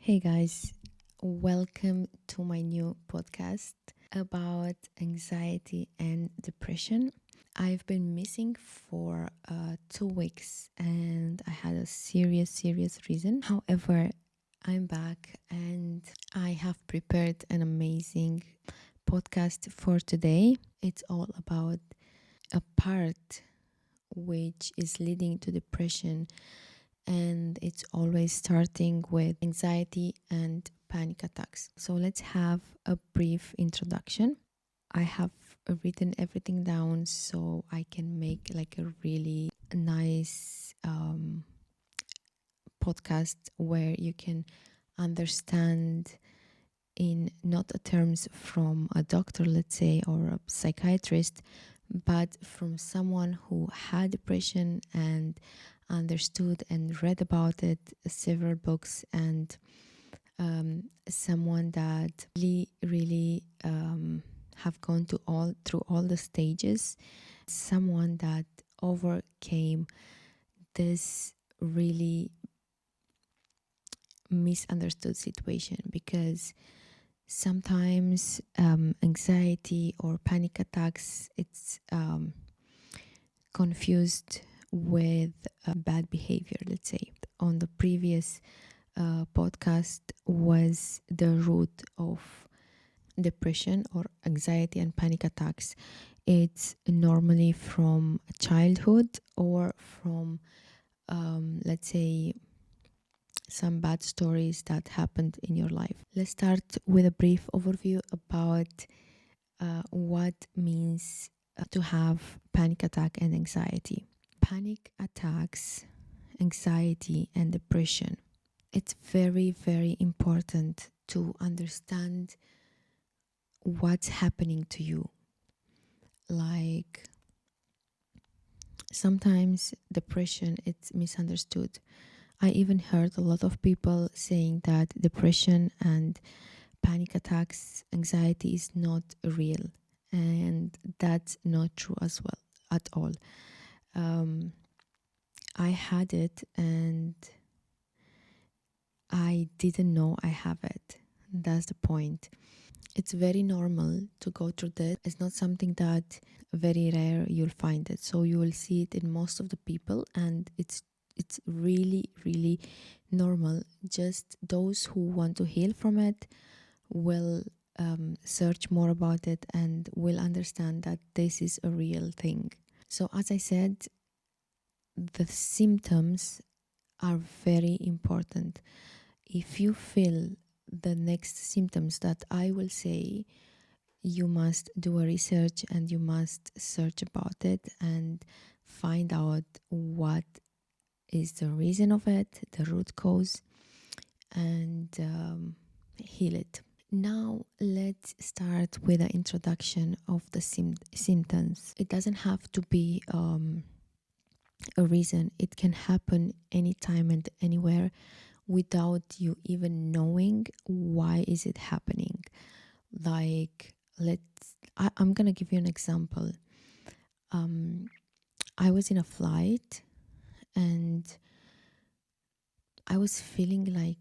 Hey guys, welcome to my new podcast about anxiety and depression. I've been missing for 2 weeks and I had a serious reason. However, I'm back and I have prepared an amazing podcast for today. It's all about a part which is leading to depression, and it's always starting with anxiety and panic attacks. So let's have a brief introduction. I have written everything down so I can make like a really nice podcast where you can understand in not terms from a doctor, let's say, or a psychiatrist, but from someone who had depression and understood and read about it, several books, and someone that really have gone through all the stages, someone that overcame this really misunderstood situation. Because sometimes anxiety or panic attacks, it's confused with bad behavior, let's say. On the previous podcast was the root of depression or anxiety and panic attacks. It's normally from childhood or from let's say some bad stories that happened in your life. Let's start with a brief overview about what means to have panic attack and anxiety. Panic attacks, anxiety, and depression. It's very important to understand what's happening to you. Like, sometimes depression, it's misunderstood. I even heard a lot of people saying that depression and panic attacks, anxiety is not real, and that's not true as well at all. I had it and I didn't know I have it. That's the point. It's very normal to go through this. It's not something that very rare you'll find it. So you will see it in most of the people, and it's really normal. Just those who want to heal from it will search more about it and will understand that this is a real thing. So as I said, the symptoms are very important. If you feel the next symptoms that I will say, you must do a research and you must search about it and find out what is the reason of it, the root cause, and heal it. Now let's start with an introduction of the symptoms. It doesn't have to be a reason. It can happen anytime and anywhere without you even knowing why is it happening. Like, I'm gonna give you an example. I was in a flight and I was feeling like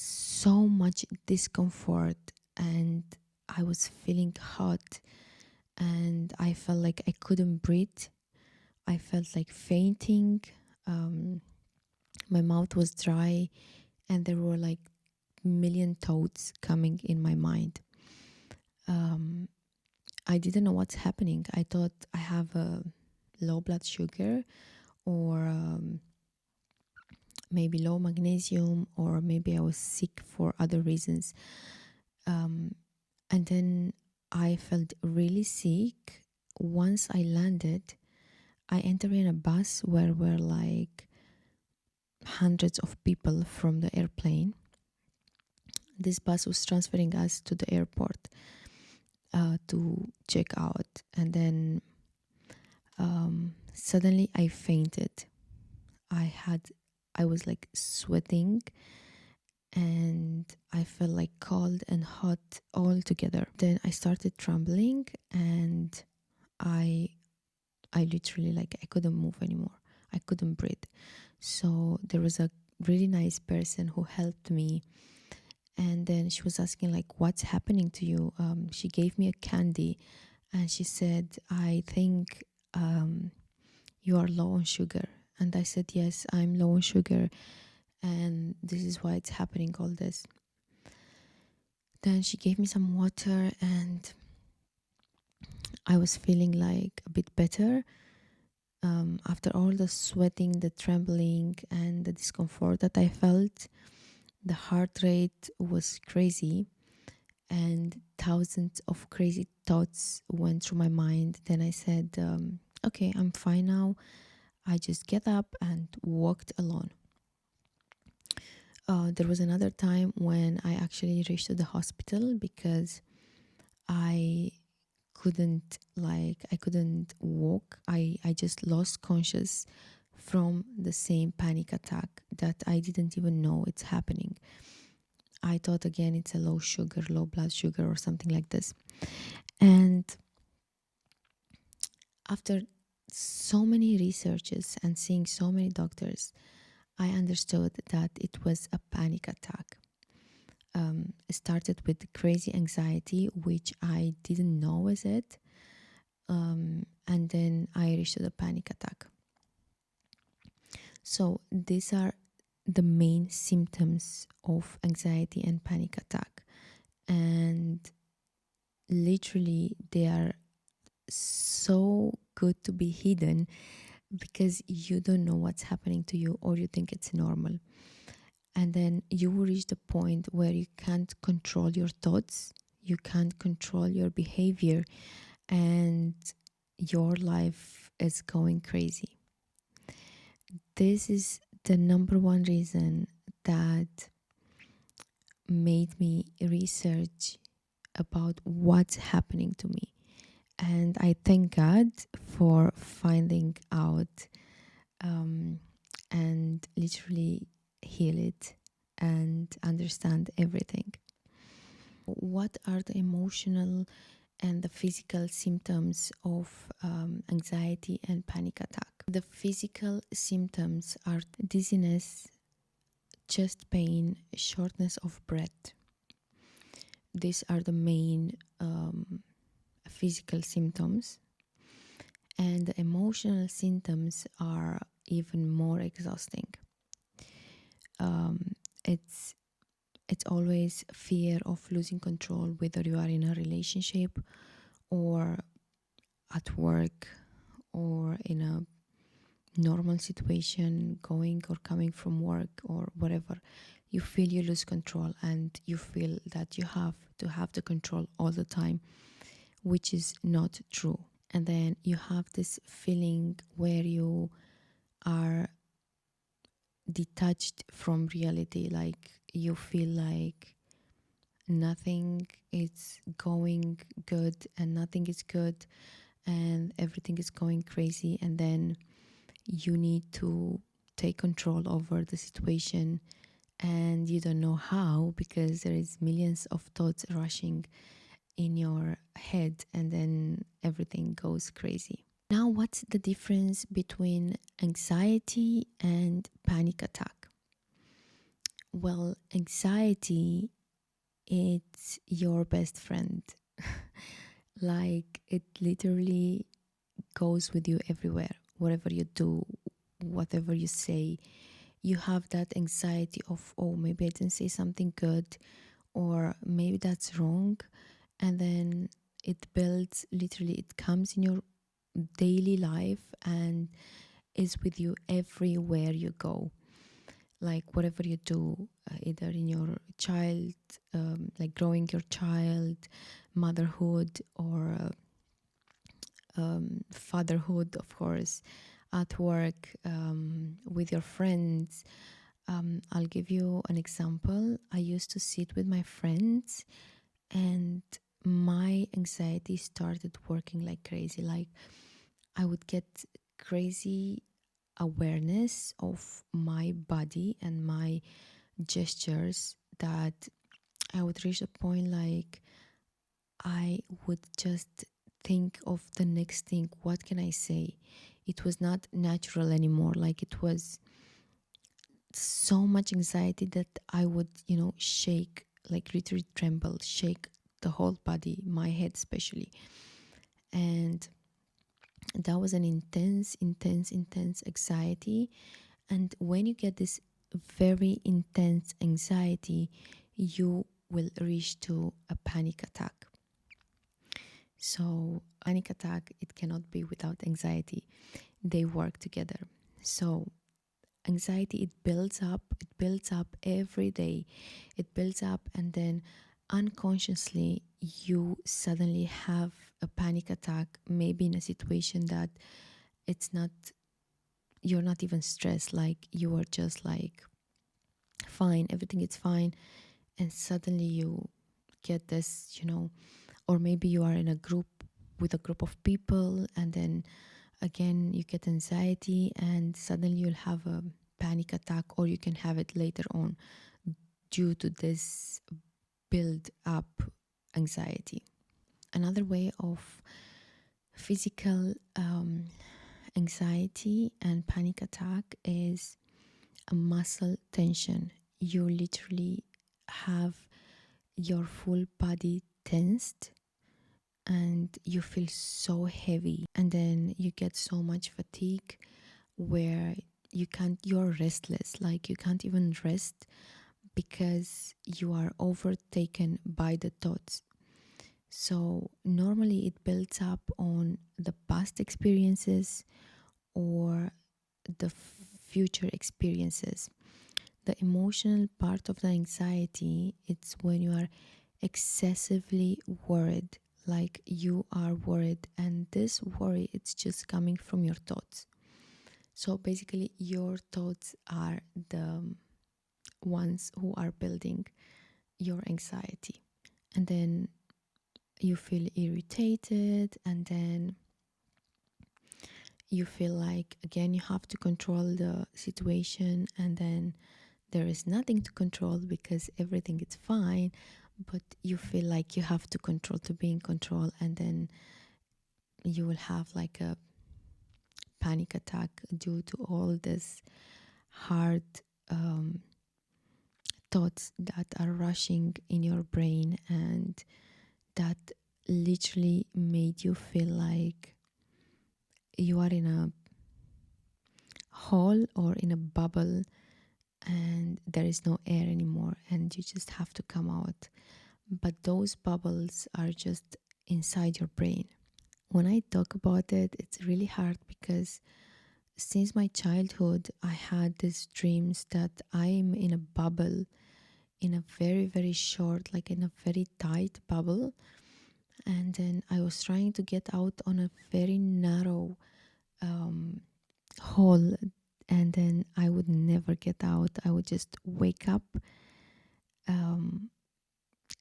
so much discomfort, and I was feeling hot, and I felt like I couldn't breathe. I felt like fainting. My mouth was dry, and there were like million thoughts coming in my mind. I didn't know what's happening. I thought I have a low blood sugar, or maybe low magnesium, or maybe I was sick for other reasons. And then I felt really sick. Once I landed, I entered in a bus where were like hundreds of people from the airplane. This bus was transferring us to the airport to check out, and then suddenly I fainted. I was like sweating, and I felt like cold and hot all together. Then I started trembling, and I literally, like, I couldn't move anymore. I couldn't breathe. So there was a really nice person who helped me And then she was asking like, what's happening to you? She gave me a candy, and she said, I think you are low on sugar. And I said, yes, I'm low on sugar, and this is why it's happening, all this. Then she gave me some water, and I was feeling like a bit better. After all the sweating, the trembling, and the discomfort that I felt, the heart rate was crazy, and thousands of crazy thoughts went through my mind. Then I said, okay, I'm fine now. I just get up and walked alone. There was another time when I actually reached to the hospital because I couldn't walk. I just lost conscious from the same panic attack that I didn't even know it's happening. I thought again it's a low blood sugar or something like this. And after so many researches and seeing so many doctors, I understood that it was a panic attack. It started with crazy anxiety, which I didn't know was it. And then I reached the panic attack. So these are the main symptoms of anxiety and panic attack. And literally, they are so good to be hidden because you don't know what's happening to you, or you think it's normal. And then you will reach the point where you can't control your thoughts, you can't control your behavior, and your life is going crazy. This is the number one reason that made me research about what's happening to me. And I thank God for finding out, and literally heal it and understand everything. What are the emotional and the physical symptoms of anxiety and panic attack? The physical symptoms are dizziness, chest pain, shortness of breath. These are the main physical symptoms. And the emotional symptoms are even more exhausting. It's always fear of losing control, whether you are in a relationship or at work or in a normal situation, going or coming from work or whatever. You feel you lose control, and you feel that you have to have the control all the time, which is not true. And then you have this feeling where you are detached from reality, like you feel like nothing is going good and nothing is good and everything is going crazy, and then you need to take control over the situation, and you don't know how because there is millions of thoughts rushing in your head, and then everything goes crazy. Now, what's the difference between anxiety and panic attack? Well, anxiety, it's your best friend. Like, it literally goes with you everywhere. Whatever you do, whatever you say, you have that anxiety of, oh, maybe I didn't say something good, or maybe that's wrong. And then it builds, literally, it comes in your daily life and is with you everywhere you go. Like whatever you do, either in your child, like growing your child, motherhood, or fatherhood, of course, at work, with your friends. I'll give you an example. I used to sit with my friends, and my anxiety started working like crazy. Like I would get crazy awareness of my body and my gestures, that I would reach a point like I would just think of the next thing. What can I say? It was not natural anymore. Like it was so much anxiety that I would, shake like literally tremble, shake the whole body, my head especially. And that was an intense anxiety. And when you get this very intense anxiety, you will reach to a panic attack. So panic attack, it cannot be without anxiety. They work together. So anxiety, it builds up every day. It builds up, and then unconsciously you suddenly have a panic attack, maybe in a situation that it's not, you're not even stressed, like you are just like fine, everything is fine, and suddenly you get this, or maybe you are in a group with a group of people, and then again you get anxiety, and suddenly you'll have a panic attack, or you can have it later on due to this build up anxiety. Another way of physical anxiety and panic attack is a muscle tension. You literally have your full body tensed, and you feel so heavy, and then you get so much fatigue where you're restless, like you can't even rest because you are overtaken by the thoughts. So normally it builds up on the past experiences or the future experiences. The emotional part of the anxiety, it's when you are excessively worried, like you are worried, and this worry, it's just coming from your thoughts. So basically your thoughts are the ones who are building your anxiety. And then you feel irritated, and then you feel like again you have to control the situation, and then there is nothing to control because everything is fine, but you feel like you have to control to be in control, and then you will have like a panic attack due to all this hard um, thoughts that are rushing in your brain, and that literally made you feel like you are in a hole or in a bubble, and there is no air anymore, and you just have to come out. But those bubbles are just inside your brain. When I talk about it, it's really hard because since my childhood, I had these dreams that I'm in a bubble, in a very, very short, like in a very tight bubble. And then I was trying to get out on a very narrow hole, and then I would never get out. I would just wake up um,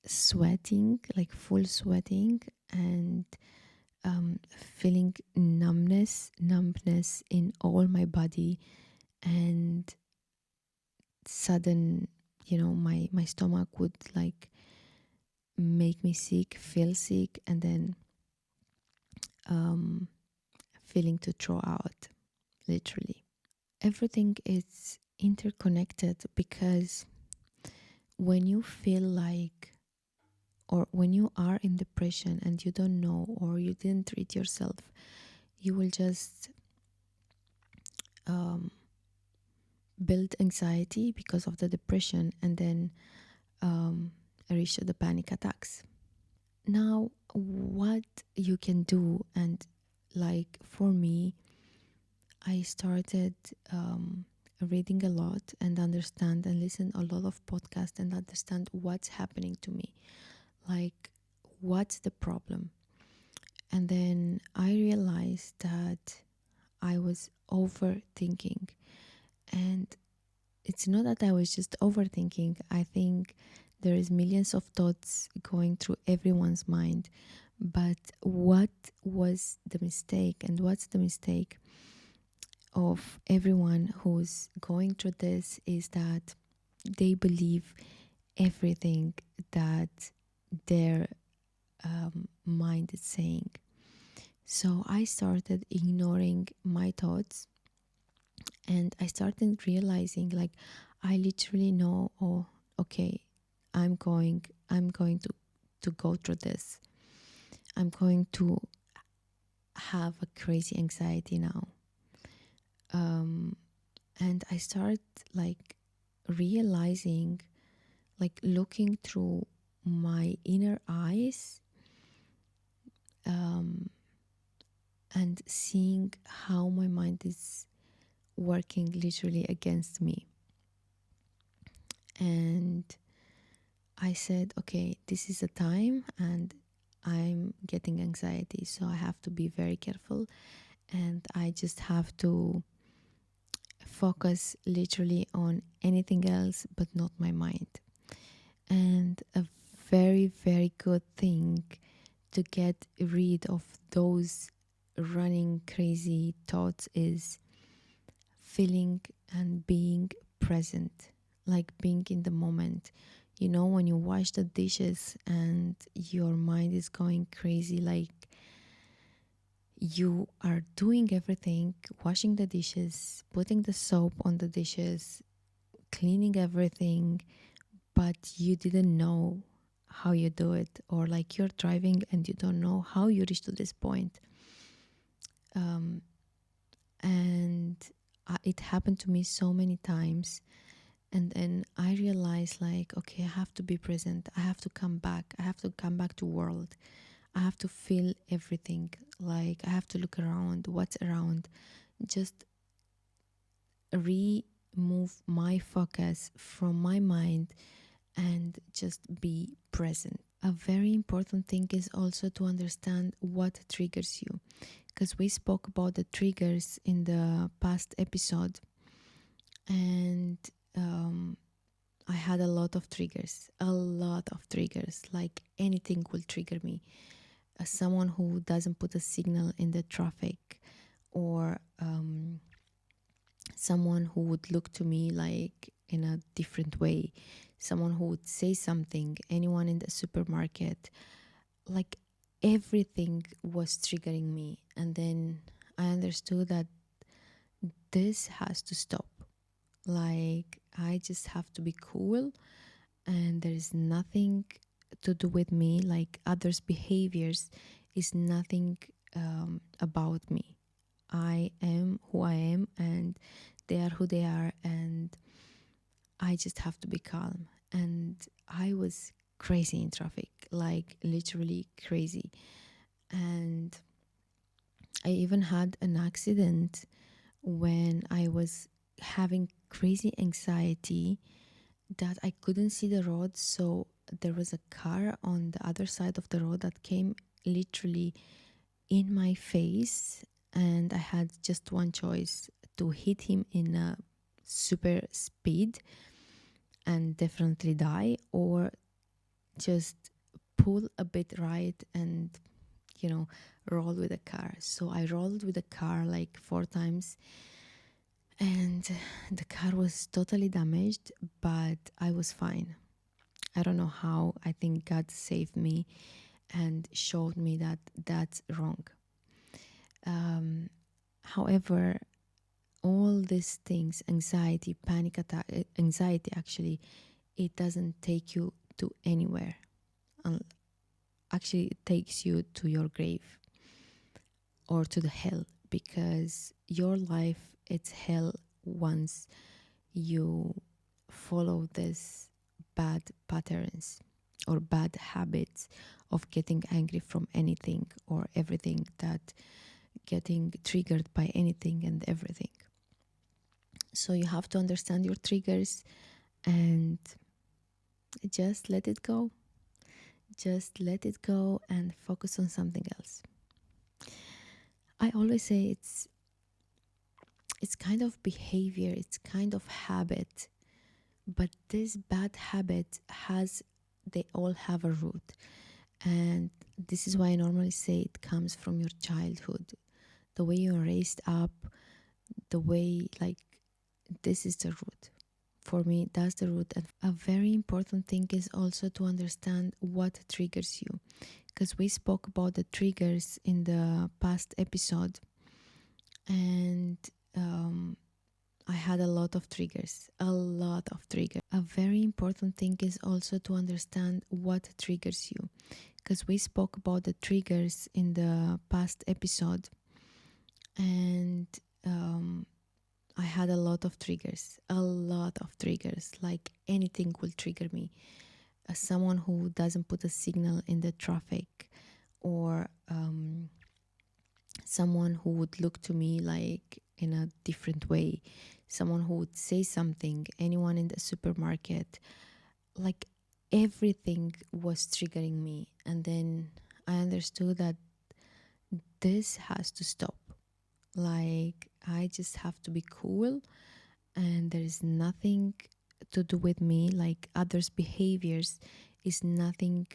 sweating, like full sweating, and feeling numbness in all my body, and sudden, my stomach would like make me sick, feel sick, and then um, feeling to throw out, literally. Everything is interconnected because when you feel like, or when you are in depression and you don't know, or you didn't treat yourself, you will just um, build anxiety because of the depression, and then reach to the panic attacks. Now, what you can do, and like for me, I started reading a lot and understand and listen a lot of podcasts and understand what's happening to me, like what's the problem. And then I realized that I was overthinking, and it's not that I was just overthinking. I think there is millions of thoughts going through everyone's mind. But what was the mistake, and what's the mistake of everyone who's going through this, is that they believe everything that their mind is saying. So I started ignoring my thoughts, and I started realizing like I literally know, oh, okay, I'm going to go through this. I'm going to have a crazy anxiety now. And I start like realizing, like looking through my inner eyes, and seeing how my mind is working literally against me. And I said, okay, this is a time and I'm getting anxiety, so I have to be very careful, and I just have to focus literally on anything else but not my mind. And a very, very good thing to get rid of those running crazy thoughts is feeling and being present, like being in the moment. You know, when you wash the dishes and your mind is going crazy, like you are doing everything, washing the dishes, putting the soap on the dishes, cleaning everything, but you didn't know how you do it, or like you're driving and you don't know how you reach to this point. And it happened to me so many times. And then I realized, like, okay, I have to be present. I have to come back. I have to come back to world. I have to feel everything. Like, I have to look around, what's around. Just remove my focus from my mind and just be present. A very important thing is also to understand what triggers you, because we spoke about the triggers in the past episode, and I had a lot of triggers, like anything will trigger me. Someone who doesn't put a signal in the traffic, or someone who would look to me like in a different way, someone who would say something, anyone in the supermarket, like everything was triggering me. And then I understood that this has to stop. Like, I just have to be cool, and there is nothing to do with me. Like, others' behaviors is nothing about me. I am who I am, and they are who they are, and I just have to be calm. And I was crazy in traffic, like literally crazy. And I even had an accident when I was having crazy anxiety that I couldn't see the road. So there was a car on the other side of the road that came literally in my face, and I had just one choice: to hit him in a super speed and definitely die, or just pull a bit right and, you know, roll with the car. So I rolled with the car like 4 times, and the car was totally damaged, but I was fine. I don't know how. I think God saved me and showed me that that's wrong. However, all these things, anxiety, panic attack, anxiety actually, it doesn't take you to anywhere. Actually, it takes you to your grave or to the hell, because your life, it's hell once you follow these bad patterns or bad habits of getting angry from anything or everything, that getting triggered by anything and everything. So you have to understand your triggers and just let it go. Just let it go and focus on something else. I always say it's kind of behavior, it's kind of habit, but this bad habit they all have a root. And this is why I normally say it comes from your childhood, the way you're raised up, the way, like, this is the root. For me, that's the root. And a very important thing is also to understand what triggers you, because we spoke about the triggers in the past episode, and I had a lot of triggers, a lot of triggers. A very important thing is also to understand what triggers you, because we spoke about the triggers in the past episode, and I had a lot of triggers, a lot of triggers. Like anything will trigger me. Someone who doesn't put a signal in the traffic, or someone who would look to me like in a different way, someone who would say something, anyone in the supermarket, like everything was triggering me. And then I understood that this has to stop. Like I just have to be cool, and there is nothing to do with me, like others' behaviors is nothing.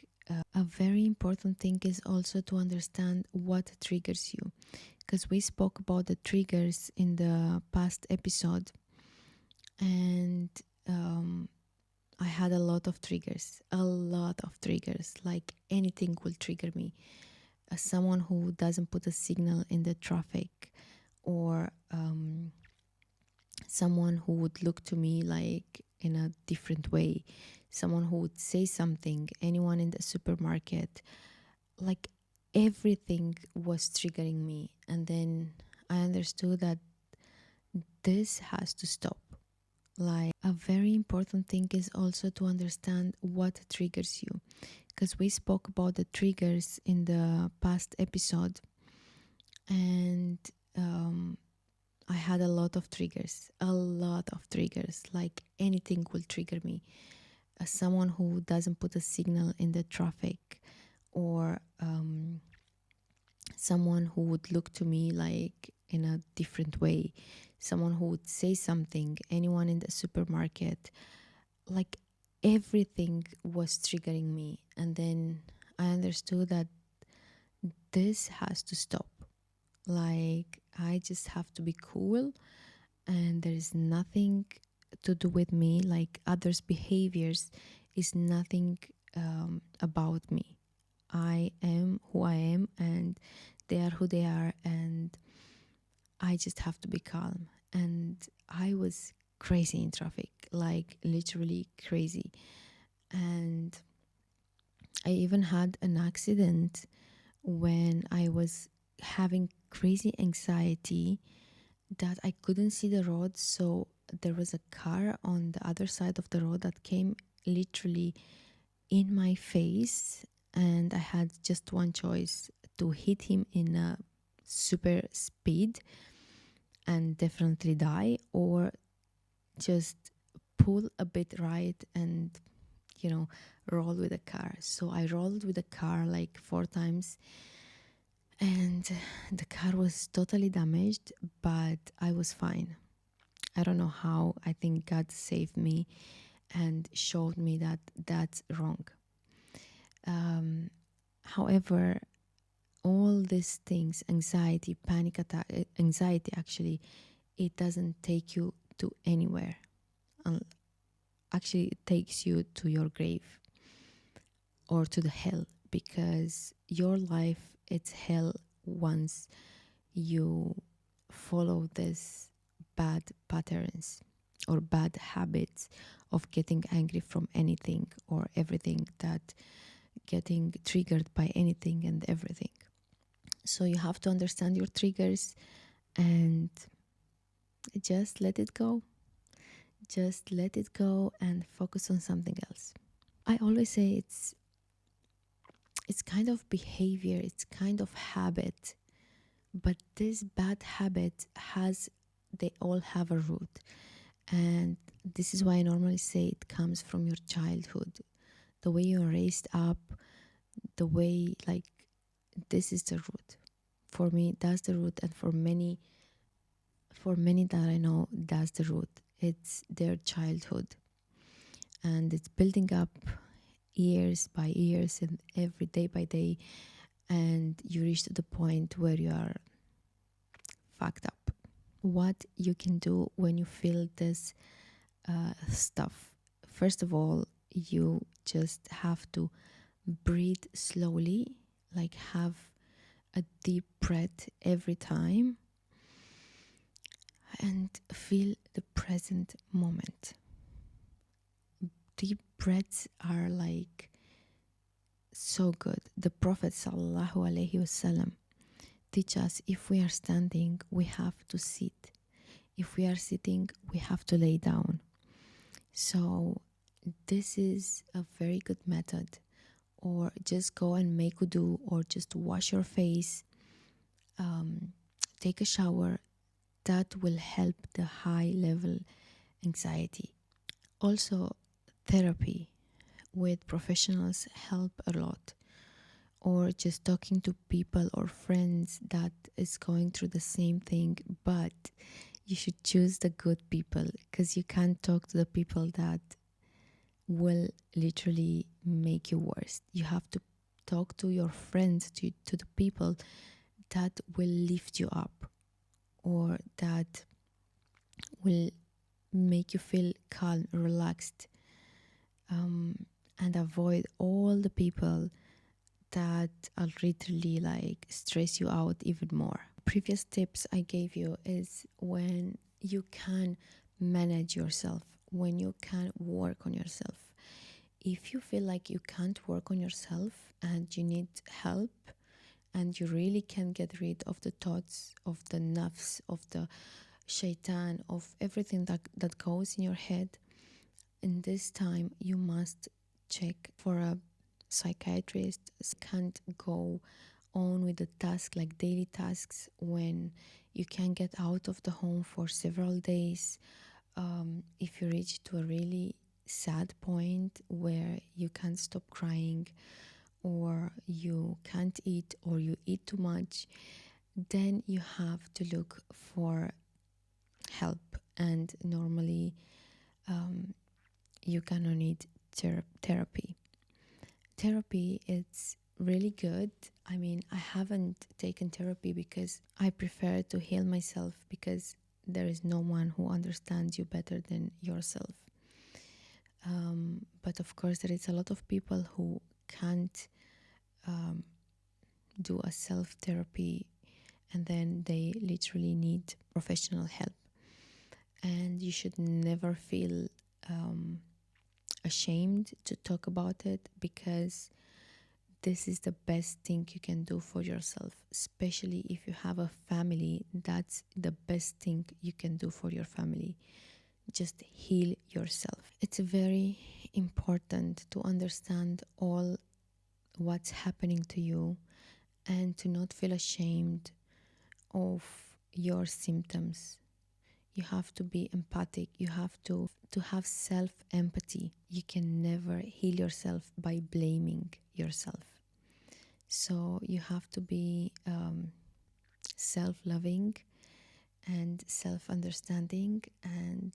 A very important thing is also to understand what triggers you, because we spoke about the triggers in the past episode, and I had a lot of triggers, a lot of triggers. Like anything will trigger me. Someone who doesn't put a signal in the traffic, or someone who would look to me like in a different way, someone who would say something, anyone in the supermarket, like everything was triggering me. And then I understood that this has to stop. Like a very important thing is also to understand what triggers you, because we spoke about the triggers in the past episode, and I had a lot of triggers, a lot of triggers. Like anything will trigger me. Someone who doesn't put a signal in the traffic, or someone who would look to me like in a different way, someone who would say something, anyone in the supermarket, like everything was triggering me. And then I understood that this has to stop. Like I just have to be cool, and there is nothing to do with me, like others' behaviors is nothing about me. I am who I am, and they are who they are, and I just have to be calm. And I was crazy in traffic, like literally crazy. And I even had an accident when I was having crazy anxiety that I couldn't see the road. So there was a car on the other side of the road that came literally in my face, and I had just one choice: to hit him in a super speed and definitely die, or just pull a bit right and, you know, roll with the car. So I rolled with the car like 4 times, and the car was totally damaged, but I was fine. I don't know how. I think God saved me and showed me that that's wrong. However, all these things, anxiety, panic attack, anxiety actually, it doesn't take you to anywhere. Actually, it takes you to your grave or to the hell, because your life, it's hell once you follow these bad patterns or bad habits of getting angry from anything or everything, that getting triggered by anything and everything. So you have to understand your triggers and just let it go. Just let it go and focus on something else. I always say it's kind of behavior, it's kind of habit, but this bad habit they all have a root. And this is why I normally say it comes from your childhood, the way you are raised up, the way, like, this is the root. For me, that's the root, and for many that I know, that's the root. It's their childhood, and it's building up years by years and every day by day, and you reach to the point where you are fucked up. What you can do when you feel this stuff? First of all, you just have to breathe slowly, like have a deep breath every time. and feel the present moment. Deep breaths are like so good. The Prophet sallallahu alaihi wasallam teach us, if we are standing, we have to sit. If we are sitting, we have to lay down. So this is a very good method. Or just go and make wudu, or just wash your face, take a shower. That will help the high level anxiety. Also, therapy with professionals help a lot, or just talking to people or friends that is going through the same thing, but you should choose the good people, because you can't talk to the people that will literally make you worse. You have to talk to your friends, to the people that will lift you up, or that will make you feel calm, relaxed, and avoid all the people that are literally like stress you out even more. Previous tips I gave you is when you can manage yourself, when you can work on yourself. If you feel like you can't work on yourself and you need help, and you really can get rid of the thoughts of the nafs, of the shaitan, of everything that goes in your head, in this time you must check for a psychiatrist. Can't go on with the task, like daily tasks, when you can get out of the home for several days. If you reach to a really sad point where you can't stop crying, or you can't eat, or you eat too much, then you have to look for help. And normally you gonna need therapy. Therapy, it's really good. I mean, I haven't taken therapy because I prefer to heal myself, because there is no one who understands you better than yourself. But of course, there is a lot of people who can't do a self therapy, and then they literally need professional help. And you should never feel ashamed to talk about it, because this is the best thing you can do for yourself, especially if you have a family. That's the best thing you can do for your family. Just heal yourself. It's very important to understand all what's happening to you, and to not feel ashamed of your symptoms. You have to be empathic. You have to have self-empathy. You can never heal yourself by blaming yourself. So you have to be self-loving and self-understanding, and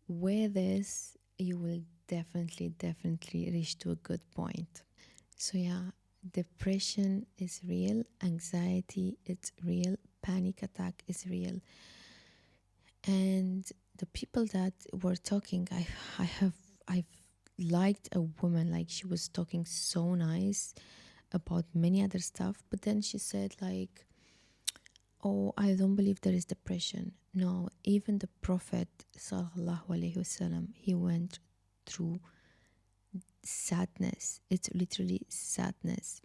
with this you will definitely reach to a good point. So yeah, depression is real, anxiety is real, panic attack is real. And the people that were talking, I've liked a woman, like she was talking so nice about many other stuff, but then she said like, oh, I don't believe there is depression. No, even the Prophet sallallahu alaihi wasallam, he went through sadness. It's literally sadness,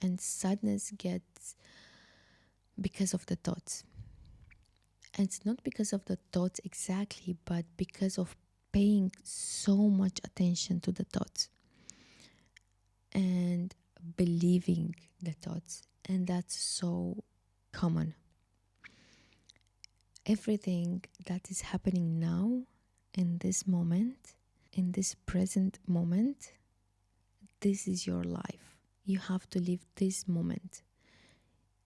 and sadness gets because of the thoughts. And it's not because of the thoughts exactly, but because of paying so much attention to the thoughts and believing the thoughts. And that's so common. Everything that is happening now, in this moment, in this present moment, this is your life. You have to live this moment.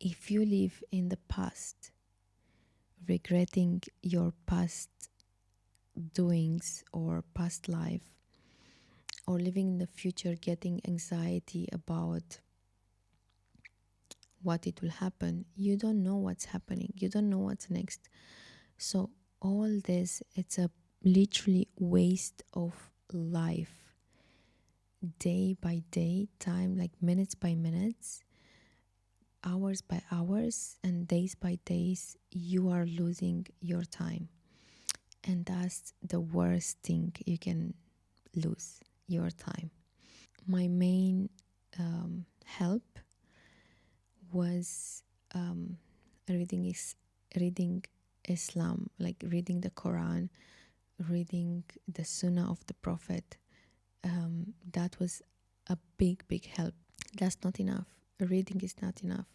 If you live in the past, regretting your past doings or past life, or living in the future getting anxiety about what it will happen, you don't know what's happening, you don't know what's next. So all this, it's a literally waste of life, day by day, time, like minutes by minutes. hours by hours and days by days, you are losing your time. And that's the worst thing you can lose, your time. My main help was um, reading reading Islam, like reading the Quran, reading the Sunnah of the Prophet. That was a big help. That's not enough. Reading is not enough.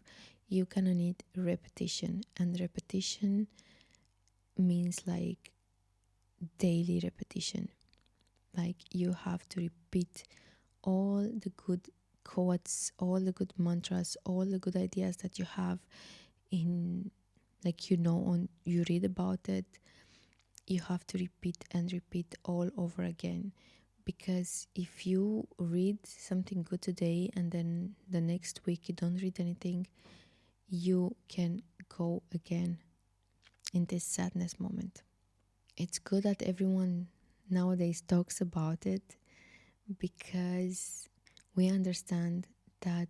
You gonna need repetition, and repetition means like daily repetition. Like you have to repeat all the good quotes, all the good mantras, all the good ideas that you have in, like, on, you read about it. You have to repeat and repeat all over again, because if you read something good today and then the next week you don't read anything, you can go again in this sadness moment. It's good that everyone nowadays talks about it, because we understand that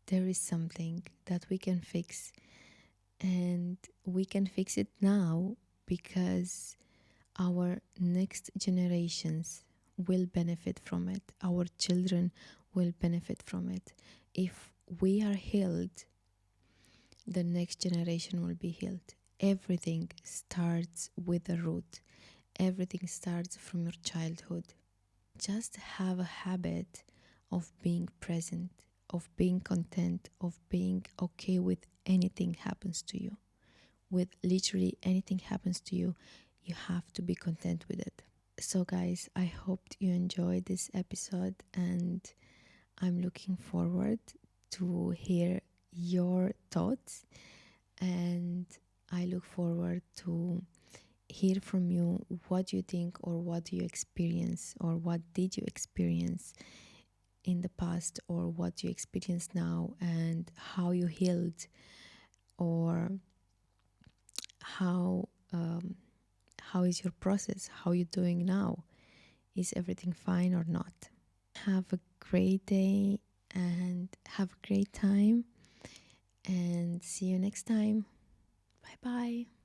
there is something that we can fix, and we can fix it now, because our next generations will benefit from it. Our children will benefit from it. If we are healed, the next generation will be healed. Everything starts with the root. Everything starts from your childhood. Just have a habit of being present, of being content, of being okay with anything happens to you. With literally anything happens to you, you have to be content with it. So, guys, I hope you enjoyed this episode, and I'm looking forward to hear your thoughts, and I look forward to hear from you what you think, or what do you experience, or what did you experience in the past, or what you experience now, and how you healed, or how how is your process, how you doing now, is everything fine or not. Have a great day and have a great time, and see you next time. Bye bye.